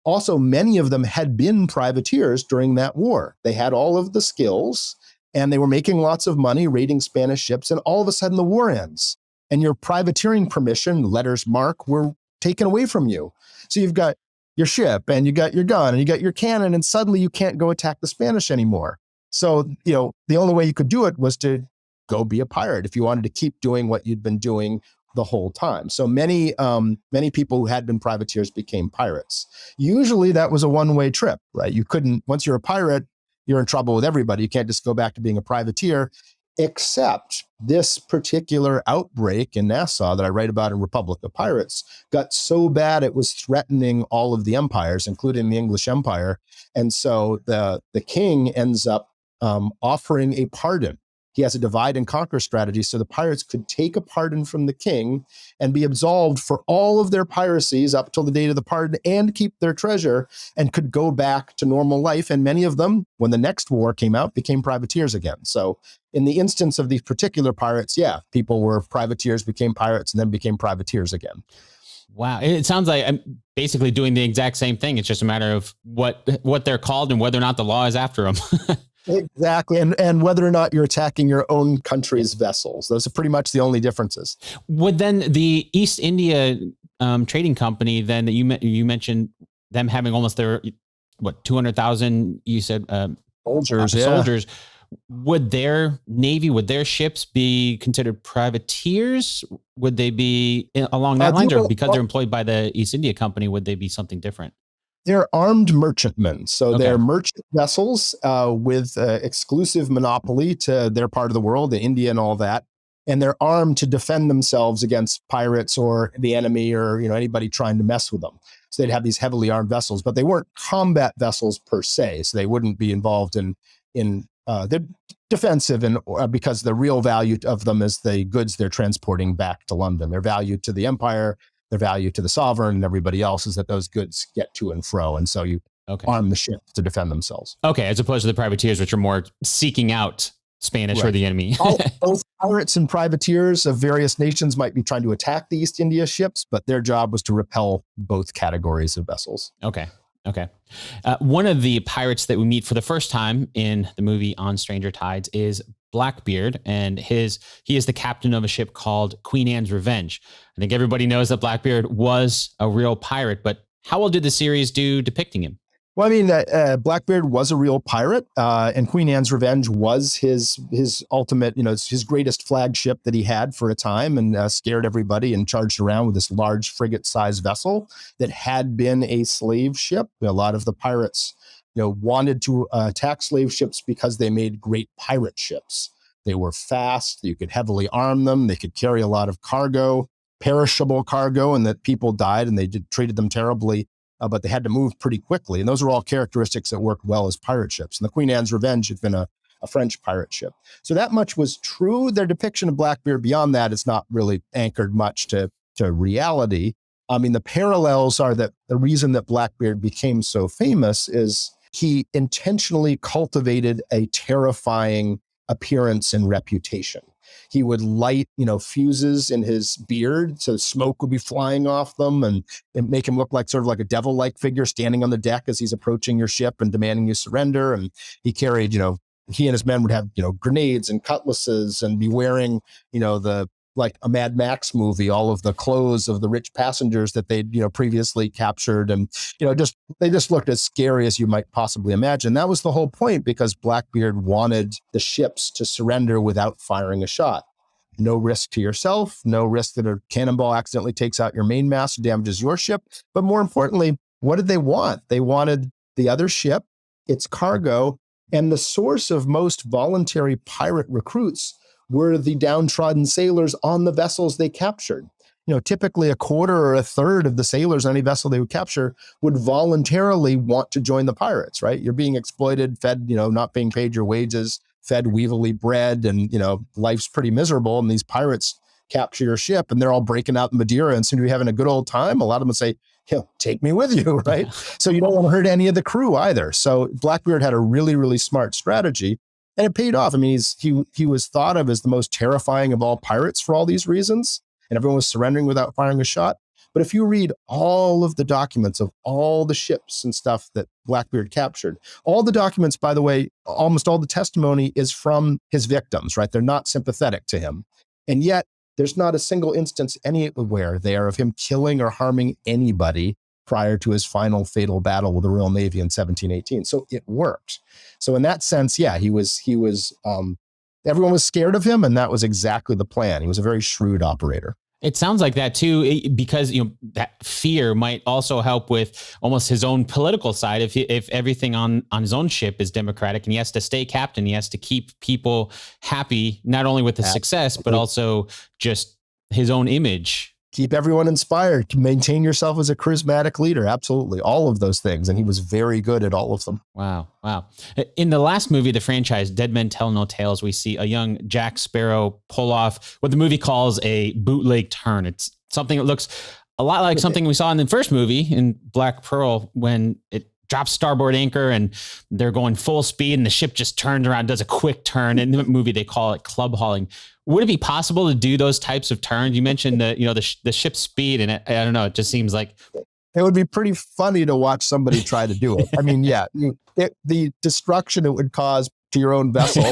also many of them had been privateers during that war. They had all of the skills, and they were making lots of money raiding Spanish ships, and all of a sudden the war ends. And your privateering permission, letters mark, were taken away from you. So you've got your ship, and you got your gun, and you got your cannon, and suddenly you can't go attack the Spanish anymore. So, the only way you could do it was to go be a pirate if you wanted to keep doing what you'd been doing the whole time. So many people who had been privateers became pirates. Usually that was a one-way trip, right? You couldn't, once you're a pirate, you're in trouble with everybody. You can't just go back to being a privateer, except this particular outbreak in Nassau that I write about in Republic of Pirates got so bad it was threatening all of the empires, including the English Empire. And so the king ends up offering a pardon. He has a divide and conquer strategy, so the pirates could take a pardon from the king and be absolved for all of their piracies up till the date of the pardon and keep their treasure and could go back to normal life. And many of them, when the next war came out, became privateers again. So in the instance of these particular pirates, yeah, people were privateers, became pirates, and then became privateers again. Wow. It sounds like I'm basically doing the exact same thing. It's just a matter of what they're called and whether or not the law is after them. Exactly. And whether or not you're attacking your own country's vessels. Those are pretty much the only differences. Would then the East India Trading Company, then that you mentioned them having almost their, 200,000, you said, soldiers. Would their navy, would their ships be considered privateers? Would they be along that lines, or because they're employed by the East India Company, would they be something different? They're armed merchantmen. So Okay. they're merchant vessels with exclusive monopoly to their part of the world, the India and all that. And they're armed to defend themselves against pirates or the enemy or anybody trying to mess with them. So they'd have these heavily armed vessels, but they weren't combat vessels per se. So they wouldn't be involved in they're defensive, and because the real value of them is the goods they're transporting back to London. Their value to the empire, their value to the sovereign and everybody else is that those goods get to and fro. And so you arm the ship to defend themselves. Okay, as opposed to the privateers, which are more seeking out Spanish or the enemy. Both pirates and privateers of various nations might be trying to attack the East India ships, but their job was to repel both categories of vessels. Okay. One of the pirates that we meet for the first time in the movie On Stranger Tides is Blackbeard, and he is the captain of a ship called Queen Anne's Revenge. I think everybody knows that Blackbeard was a real pirate, but how well did the series do depicting him? Well, I mean, Blackbeard was a real pirate, and Queen Anne's Revenge was his ultimate, his greatest flagship that he had for a time, and scared everybody and charged around with this large frigate-sized vessel that had been a slave ship. A lot of the pirates, wanted to attack slave ships because they made great pirate ships. They were fast. You could heavily arm them. They could carry a lot of cargo, perishable cargo, and that people died, and they treated them terribly. But they had to move pretty quickly. And those are all characteristics that worked well as pirate ships. And the Queen Anne's Revenge had been a French pirate ship. So that much was true. Their depiction of Blackbeard beyond that is not really anchored much to reality. I mean, the parallels are that the reason that Blackbeard became so famous is he intentionally cultivated a terrifying appearance and reputation. He would light, fuses in his beard, so smoke would be flying off them, and make him look like sort of like a devil-like figure standing on the deck as he's approaching your ship and demanding you surrender. And he carried, he and his men would have, grenades and cutlasses and be wearing, like a Mad Max movie, all of the clothes of the rich passengers that they'd, previously captured. And, they just looked as scary as you might possibly imagine. That was the whole point, because Blackbeard wanted the ships to surrender without firing a shot. No risk to yourself, no risk that a cannonball accidentally takes out your mainmast or damages your ship. But more importantly, what did they want? They wanted the other ship, its cargo, and the source of most voluntary pirate recruits were the downtrodden sailors on the vessels they captured. Typically a quarter or a third of the sailors on any vessel they would capture would voluntarily want to join the pirates, right? You're being exploited, fed, not being paid your wages, fed weevilly bread, and, life's pretty miserable. And these pirates capture your ship and they're all breaking out in Madeira and seem to be having a good old time. A lot of them would say, take me with you, right? So you don't want to hurt any of the crew either. So Blackbeard had a really, really smart strategy. And it paid off. I mean, he was thought of as the most terrifying of all pirates for all these reasons. And everyone was surrendering without firing a shot. But if you read all of the documents of all the ships and stuff that Blackbeard captured, all the documents, by the way, almost all the testimony is from his victims, right? They're not sympathetic to him. And yet there's not a single instance anywhere there of him killing or harming anybody prior to his final fatal battle with the Royal Navy in 1718. So it worked. So in that sense, yeah, he was everyone was scared of him, and that was exactly the plan. He was a very shrewd operator. It sounds like that too, because that fear might also help with almost his own political side. If everything on his own ship is democratic and he has to stay captain, he has to keep people happy, not only with the success, but also just his own image. Keep everyone inspired, maintain yourself as a charismatic leader. Absolutely. All of those things. And he was very good at all of them. Wow. In the last movie of the franchise, Dead Men Tell No Tales, we see a young Jack Sparrow pull off what the movie calls a bootleg turn. It's something that looks a lot like something we saw in the first movie in Black Pearl, when it drops starboard anchor and they're going full speed and the ship just turns around, does a quick turn. In the movie, they call it club hauling. Would it be possible to do those types of turns? You mentioned the ship's speed, and I don't know, it just seems like it would be pretty funny to watch somebody try to do it. I mean, yeah, the destruction it would cause to your own vessel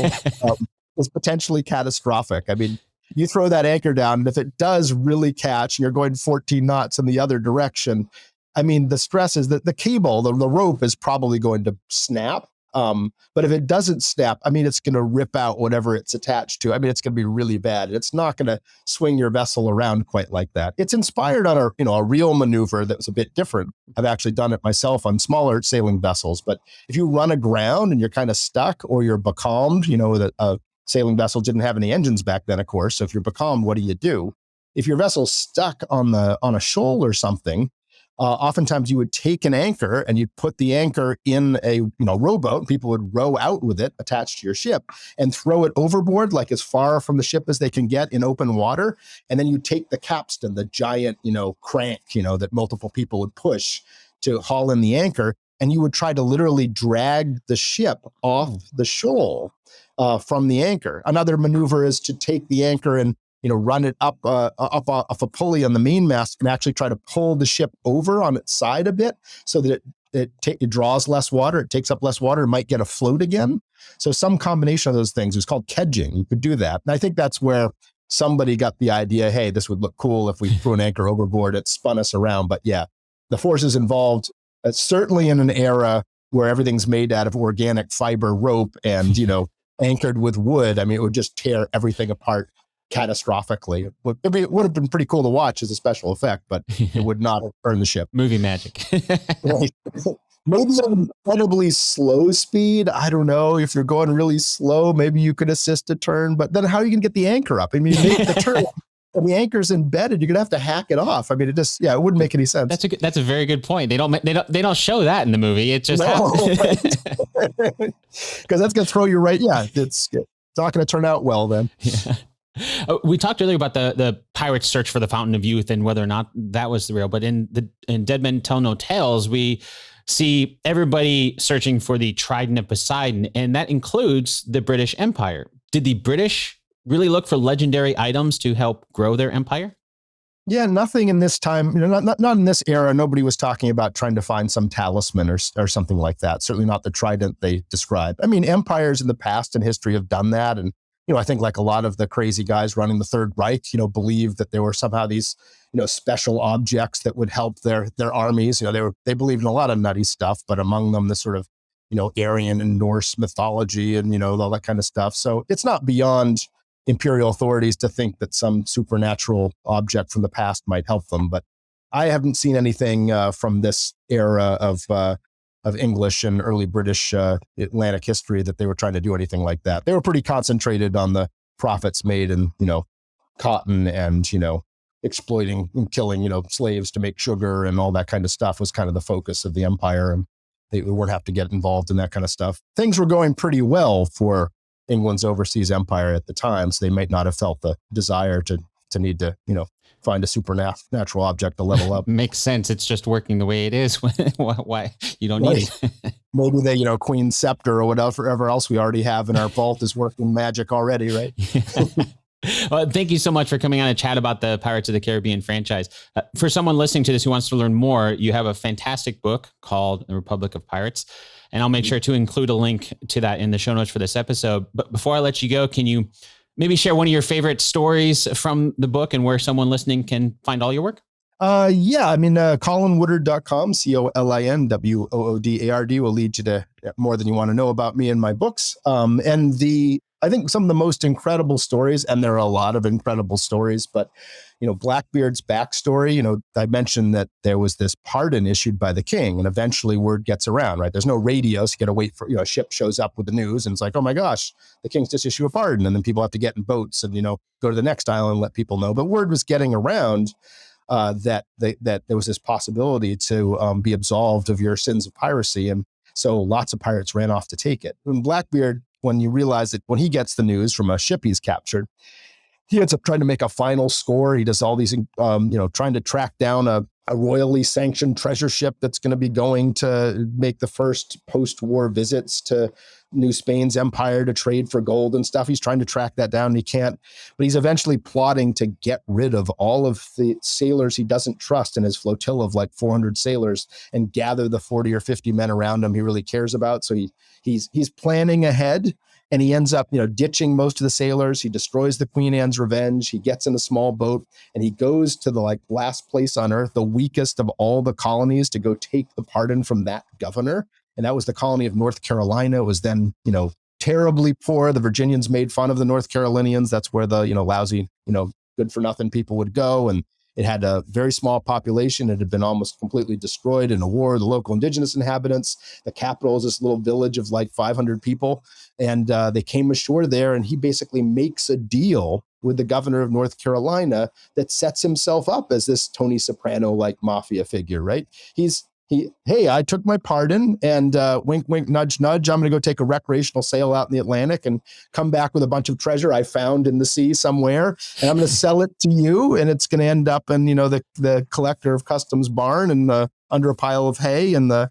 is potentially catastrophic. I mean, you throw that anchor down, and if it does really catch, and you're going 14 knots in the other direction, I mean, the stress is that the cable, the rope is probably going to snap. But if it doesn't snap, I mean, it's going to rip out whatever it's attached to. I mean, it's going to be really bad. It's not going to swing your vessel around quite like that. It's inspired on a real maneuver that was a bit different. I've actually done it myself on smaller sailing vessels. But if you run aground and you're kind of stuck or you're becalmed, that a sailing vessel didn't have any engines back then, of course. So if you're becalmed, what do? If your vessel's stuck on a shoal or something, oftentimes you would take an anchor and you'd put the anchor in a rowboat. People would row out with it attached to your ship and throw it overboard, like as far from the ship as they can get in open water. And then you take the capstan, the giant crank that multiple people would push to haul in the anchor, and you would try to literally drag the ship off the shoal from the anchor. Another maneuver is to take the anchor and run it up off a pulley on the mainmast and actually try to pull the ship over on its side a bit so that it draws less water, it takes up less water, it might get afloat again. So some combination of those things. It was called kedging. You could do that. And I think that's where somebody got the idea, hey, this would look cool if we threw an anchor overboard. It spun us around. But yeah, the forces involved, certainly in an era where everything's made out of organic fiber rope and, anchored with wood. I mean, it would just tear everything apart catastrophically. It would have been pretty cool to watch as a special effect, but it would not have burned the ship. Movie magic. Right. Maybe at an incredibly slow speed. I don't know. If you're going really slow, maybe you could assist a turn, but then how are you going to get the anchor up? I mean, you make the turn and the anchor's embedded. You're going to have to hack it off. I mean, it wouldn't make any sense. That's a very good point. They don't show that in the movie. It just happens. Because that's going to throw you right. Yeah. It's not going to turn out well then. Yeah. We talked earlier about the pirates' search for the Fountain of Youth and whether or not that was the real. But in Dead Men Tell No Tales, we see everybody searching for the Trident of Poseidon, and that includes the British Empire. Did the British really look for legendary items to help grow their empire? Yeah, nothing in this time, not in this era. Nobody was talking about trying to find some talisman or something like that. Certainly not the trident they describe. I mean, empires in the past and history have done that. And, I think like a lot of the crazy guys running the Third Reich, believed that there were somehow these, special objects that would help their armies. They believed in a lot of nutty stuff, but among them, the sort of, Aryan and Norse mythology and, all that kind of stuff. So it's not beyond imperial authorities to think that some supernatural object from the past might help them. But I haven't seen anything from this era of English and early British Atlantic history that they were trying to do anything like that. They were pretty concentrated on the profits made in, cotton and, exploiting and killing, slaves to make sugar and all that kind of stuff was kind of the focus of the empire. And they wouldn't have to get involved in that kind of stuff. Things were going pretty well for England's overseas empire at the time, so they might not have felt the desire to need to, find a supernatural object to level up. Makes sense. It's just working the way it is. Why you don't need it? Maybe the, Queen's scepter or whatever else we already have in our vault is working magic already, right? Well, thank you so much for coming on and chat about the Pirates of the Caribbean franchise. For someone listening to this who wants to learn more, you have a fantastic book called The Republic of Pirates. And I'll make sure to include a link to that in the show notes for this episode. But before I let you go, can you maybe share one of your favorite stories from the book and where someone listening can find all your work? Yeah, I mean, colinwoodard.com, COLINWOODARD will lead you to more than you want to know about me and my books. I think some of the most incredible stories, and there are a lot of incredible stories, but, Blackbeard's backstory, I mentioned that there was this pardon issued by the king, and eventually word gets around, right? There's no radio, so you got to wait for, a ship shows up with the news, and it's like, oh my gosh, the king's just issued a pardon. And then people have to get in boats and, go to the next island and let people know. But word was getting around that there was this possibility to be absolved of your sins of piracy. And so lots of pirates ran off to take it. And Blackbeard, when you realize that when he gets the news from a ship he's captured, he ends up trying to make a final score. He does all these, trying to track down a royally sanctioned treasure ship that's going to be going to make the first post-war visits to New Spain's empire to trade for gold and stuff. He's trying to track that down and he can't, but he's eventually plotting to get rid of all of the sailors he doesn't trust in his flotilla of like 400 sailors and gather the 40 or 50 men around him he really cares about. So he's planning ahead. And he ends up, ditching most of the sailors. He destroys the Queen Anne's Revenge. He gets in a small boat and he goes to the last place on earth, the weakest of all the colonies, to go take the pardon from that governor. And that was the colony of North Carolina. It was then, terribly poor. The Virginians made fun of the North Carolinians. That's where the, lousy, good for nothing people would go. And it had a very small population. It had been almost completely destroyed in a war. The local indigenous inhabitants, the capital is this little village of like 500 people. And they came ashore there, and he basically makes a deal with the governor of North Carolina that sets himself up as this Tony Soprano-like mafia figure, right? Hey, I took my pardon, and wink, wink, nudge, nudge. I'm going to go take a recreational sail out in the Atlantic and come back with a bunch of treasure I found in the sea somewhere, and I'm going to sell it to you, and it's going to end up in the collector of customs barn and under a pile of hay in the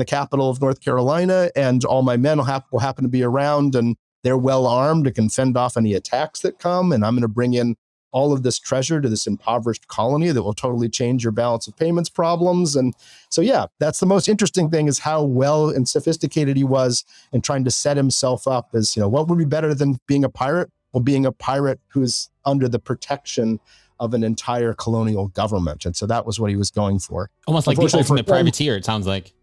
capital of North Carolina, and all my men will happen to be around, and they're well armed and can fend off any attacks that come, and I'm going to bring in all of this treasure to this impoverished colony that will totally change your balance of payments problems. And so, yeah, that's the most interesting thing, is how well and sophisticated he was in trying to set himself up as, what would be better than being a pirate? Well, being a pirate who's under the protection of an entire colonial government. And so that was what he was going for. Almost like the ultimate privateer, it sounds like.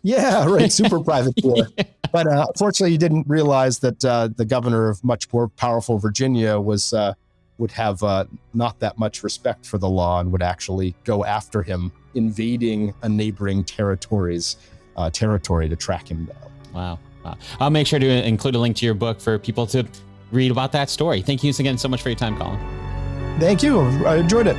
Yeah, right. Super privateer. Yeah. But unfortunately, he didn't realize that the governor of much more powerful Virginia would have not that much respect for the law and would actually go after him, invading a neighboring territory to track him down. Wow. I'll make sure to include a link to your book for people to read about that story. Thank you again so much for your time, Colin. Thank you. I enjoyed it.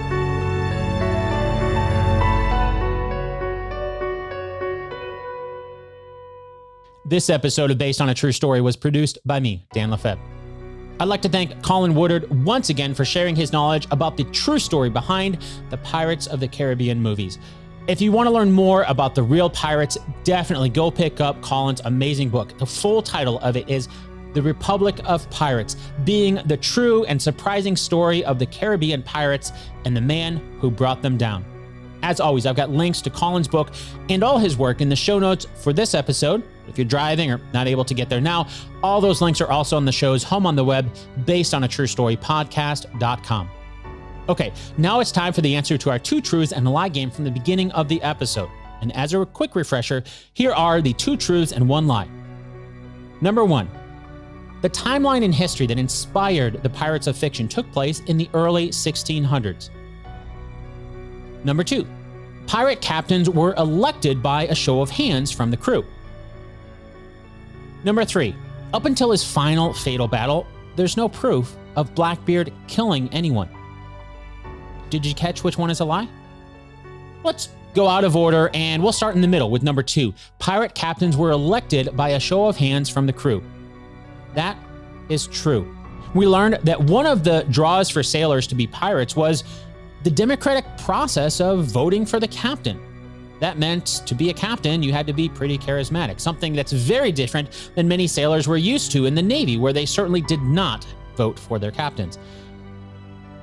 This episode of Based on a True Story was produced by me, Dan Lefebvre. I'd like to thank Colin Woodard once again for sharing his knowledge about the true story behind the Pirates of the Caribbean movies. If you want to learn more about the real pirates, definitely go pick up Colin's amazing book. The full title of it is The Republic of Pirates, being the true and surprising story of the Caribbean pirates and the man who brought them down. As always, I've got links to Colin's book and all his work in the show notes for this episode. If you're driving or not able to get there now, all those links are also on the show's home on the web, basedonatruestorypodcast.com. Okay, now it's time for the answer to our 2 truths and a lie game from the beginning of the episode. And as a quick refresher, here are the 2 truths and 1 lie. Number 1, the timeline in history that inspired the Pirates of Fiction took place in the early 1600s. Number 2, pirate captains were elected by a show of hands from the crew. Number 3, up until his final fatal battle, there's no proof of Blackbeard killing anyone. Did you catch which one is a lie? Let's go out of order, and we'll start in the middle with number 2. Pirate captains were elected by a show of hands from the crew. That is true. We learned that one of the draws for sailors to be pirates was the democratic process of voting for the captain. That meant to be a captain, you had to be pretty charismatic, something that's very different than many sailors were used to in the Navy, where they certainly did not vote for their captains.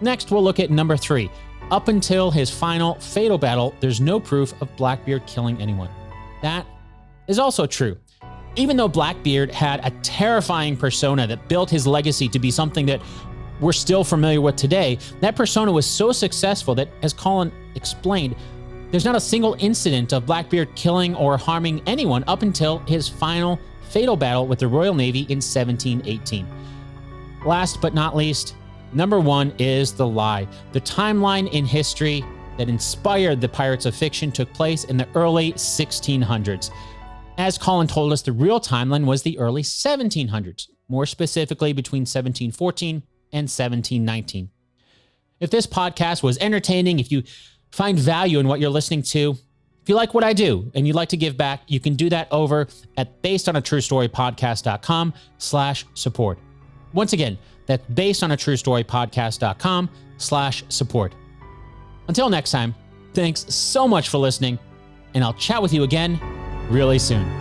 Next, we'll look at number 3. Up until his final fatal battle, there's no proof of Blackbeard killing anyone. That is also true. Even though Blackbeard had a terrifying persona that built his legacy to be something that we're still familiar with today, that persona was so successful that, as Colin explained, there's not a single incident of Blackbeard killing or harming anyone up until his final fatal battle with the Royal Navy in 1718. Last but not least, number 1 is the lie. The timeline in history that inspired the Pirates of Fiction took place in the early 1600s. As Colin told us, the real timeline was the early 1700s, more specifically between 1714 and 1719. If this podcast was entertaining, if you find value in what you're listening to, if you like what I do and you'd like to give back, you can do that over at basedonatruestorypodcast.com/support. Once again, that's basedonatruestorypodcast.com/support. Until next time, thanks so much for listening, and I'll chat with you again really soon.